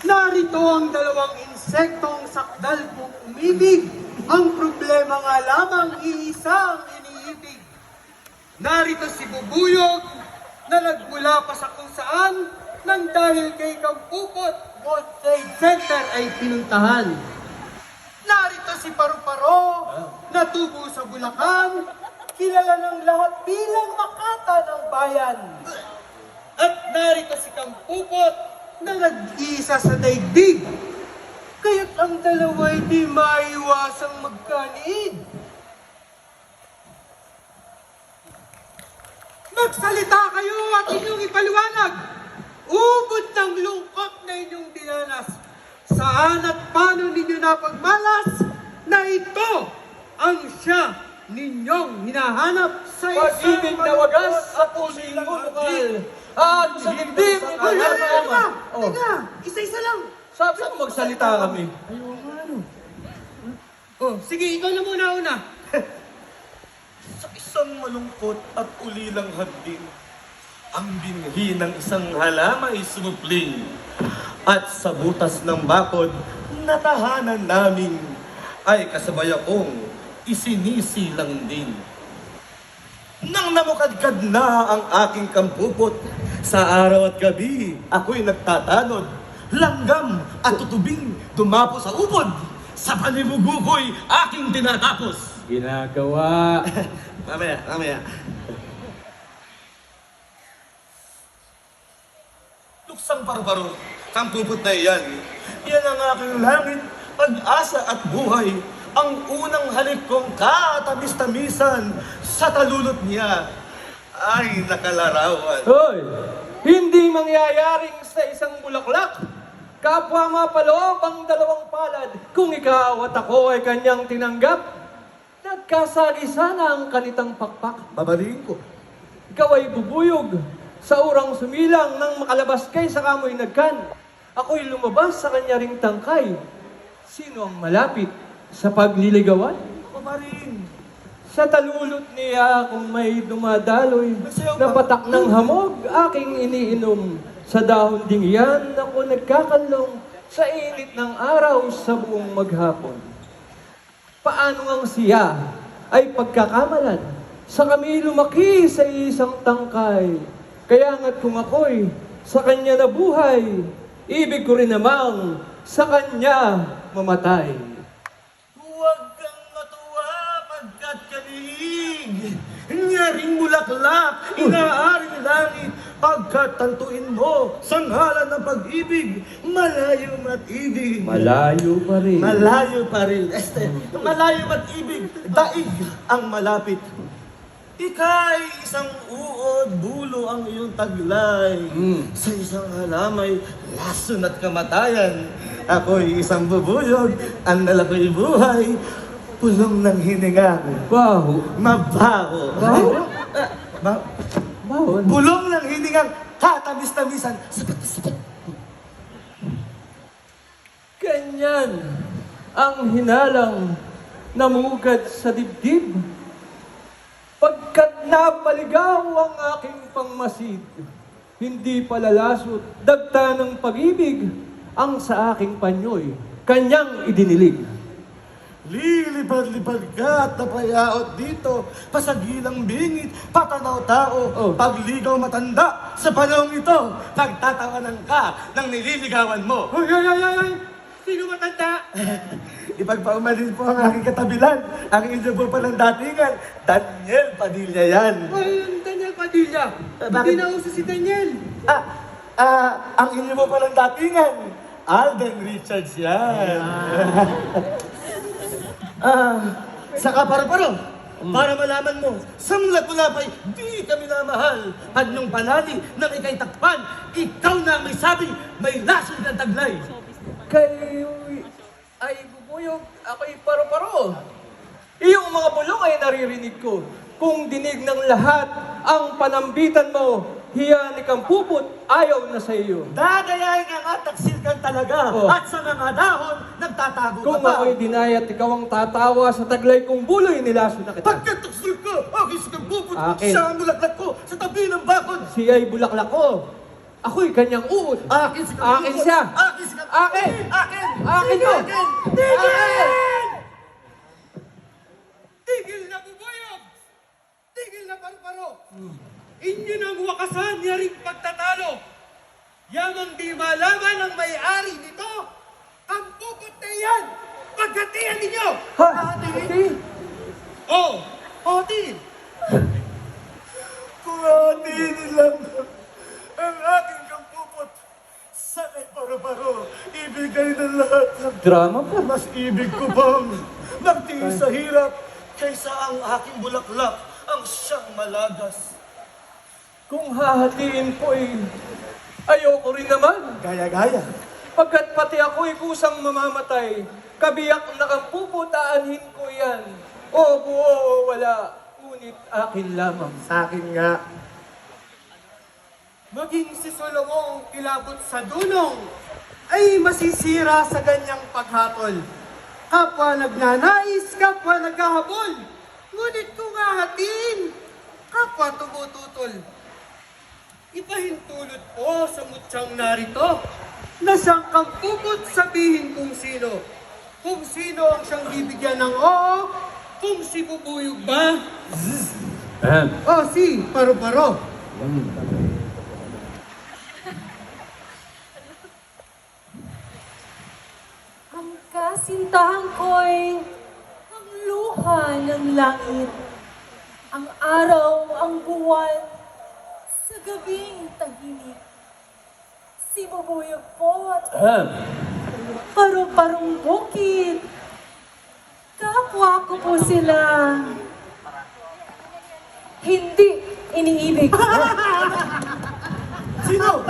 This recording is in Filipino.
Narito ang dalawang insektong sakdal kong umibig. Ang problema nga lamang iisang iniibig. Narito si Bubuyog na nagmula pa sa kung saan nang dahil kay Kampupot, World Trade Center ay pinuntahan. Narito si Paru-Paro na tubo sa Bulacan, kilala ng lahat bilang Makata ng bayan. At narito si Kampupot na nag-iisa sa daigdig. Kaya't ang dalawa'y di maiwasang magkaniid. Magsalita kayo at inyong ipaliwanag. Ubod ng lungkot na inyong dinanas. Saan at paano ninyo napagmalas na ito ang siya ninyong hinahanap sa Pag-ibig na wagas sa pusing mulukal. At sa dibdib ni Pagkakama. Teka, isa-isa lang. Sabi mo magsalita kami. Oh, sige, ikaw na muna una. Sa isang malungkot at ulilang hardin, ang binhi ng isang halamay sumupling. At sa butas ng bakod, natahanan namin, ay kasabay akong isinisilang din. Nang namukadkad na ang aking kampupot, sa araw at gabi, ako'y nagtatanod. Langgam at tutubing dumapo sa ubod. Sa panimuguko'y aking tinatapos. Ginagawa. Mamaya. Luksang paru-paro, kampupot na iyan. Yan ang aking langit, pag-asa at buhay. Ang unang halik kong katamis-tamisan sa talulot niya ay nakalarawan. Hoy! Hindi mangyayaring sa isang bulaklak. Kapwa mapaloob ang dalawang palad. Kung ikaw at ako ay kanyang tinanggap, nagkasali sana ang kanitang pakpak. Babaliin ko. Ikaw ay bubuyog sa urang sumilang nang makalabas kay sa kamoy nagkan. Ako'y lumabas sa kanya ring tangkay. Sino ang malapit sa pagliligawan? Babaliin. Sa talulot niya kung may dumadaloy na patak ng hamog aking iniinom. Sa dahon ding yan ako nagkakalong sa init ng araw sa buong maghapon. Paano ang siya ay pagkakamalan sa kami lumaki sa isang tangkay. Kaya nga't kung ako'y sa kanya nabuhay, ibig ko rin namang sa kanya mamatay. Huwag kang matuwa pagkat kanilig. Nyaring bulaklak, inaaring langit. Pagkat tantuin mo sa ngalan ng pag-ibig, malayo matibig. Malayo pa rin. Malayo pa rin. Malayo matibig, daig ang malapit. Ika'y isang uod, bulo ang iyong taglay. Sa isang halamay, lason at kamatayan. Ako'y isang bubuyog, ang nalako'y buhay. Pulong ng hininga, Baho. mabaho. Baho? Ma- Baho? Bulong ng hiningang katamis-tamisan. Sapat. Ganyan ang hinalang namugad sa dibdib. Pagkat napaligaw ang aking pangmasid, hindi palalasot, dagta ng pag-ibig, ang sa aking panyoy, kanyang idinilig. Lilipad-lipad ka at napayaot dito, pasagilang bingit, patanaw tao, Oh. pagligaw matanda, sa panahong ito, pagtatawanan ka ng nililigawan mo. Ay! Sino matanda? Ipagpaumalin po ang aking katabilan, ang inyo po palang datingan, Daniel Padilla yan. Ay, ang Daniel Padilla. Bakit? Hindi na uso si Daniel. Ang inyo po palang datingan, Alden Richards yan. Saka paru-paro, para malaman mo, sa mulat mula pa'y di kami namahal. Panyong panali ng ikay takpan, ikaw na ang may sabi, may lason ng taglay. Kayo ay bubuyog, ako'y paro-paro. Iyong mga bulong ay naririnig ko. Kung dinig ng lahat ang panambitan mo, hiya ni Kampupot, ayaw na sa iyo. Dadayain ang ataksil kang talaga, Oh. at sa mga dahon, nagtatago ka Kung pa. ako'y dinayat, ikaw ang tatawa sa taglay kong buloy, nilaso na kita. Pagkataksil ka, aking sa kampupot, Akin. sa bulaklak ko, sa tabi ng bakod. Siya'y bulaklak ko. Ako'y kanyang uod. Akin si Akin siya. Akin si Akin! Akin to! Akin! Tigil na bubuyog! Tigil na paru-paro! Inyo nang wakasan yaring pagtatalo! Yamang di malaman ang may-ari nito! Ang pupot na yan! Paghatian ninyo! Ha? Hati? Oh! Hati! Kung hatiin lang ang aking kampupot sa kay Paro-Paro, ibigay na lahat. Drama pa. Mas ibig ko bang magtiis sa hirap kaysa ang aking bulaklak ang siyang malagas. Kung hahatiin ko ayoko rin naman. Gaya-gaya. Pagkat pati ako'y kusang mamamatay, kabiyak na kang puputaanin ko yan. O buo o wala, ngunit akin lamang. Sa akin nga. Maging si Solomong kilabot sa dulong ay masisira sa ganyang paghatol. Kapwa nagnanais, kapwa naghahabol. Ngunit kung hahatiin, kapwa tumututol. Ipahintulot po sa mutyang narito na siyang kampupot sabihin kung sino. Kung sino ang siyang bibigyan ng oo, kung si Bubuyog ba, o si Paro-Paro. Ang kasintahan ko'y ang luha ng langit, ang araw, ang buwan, sa gabing tahimik. Si Bubuyog po at paru-parong bukid. Kapwa ko po sila. Hindi iniibig. Sino?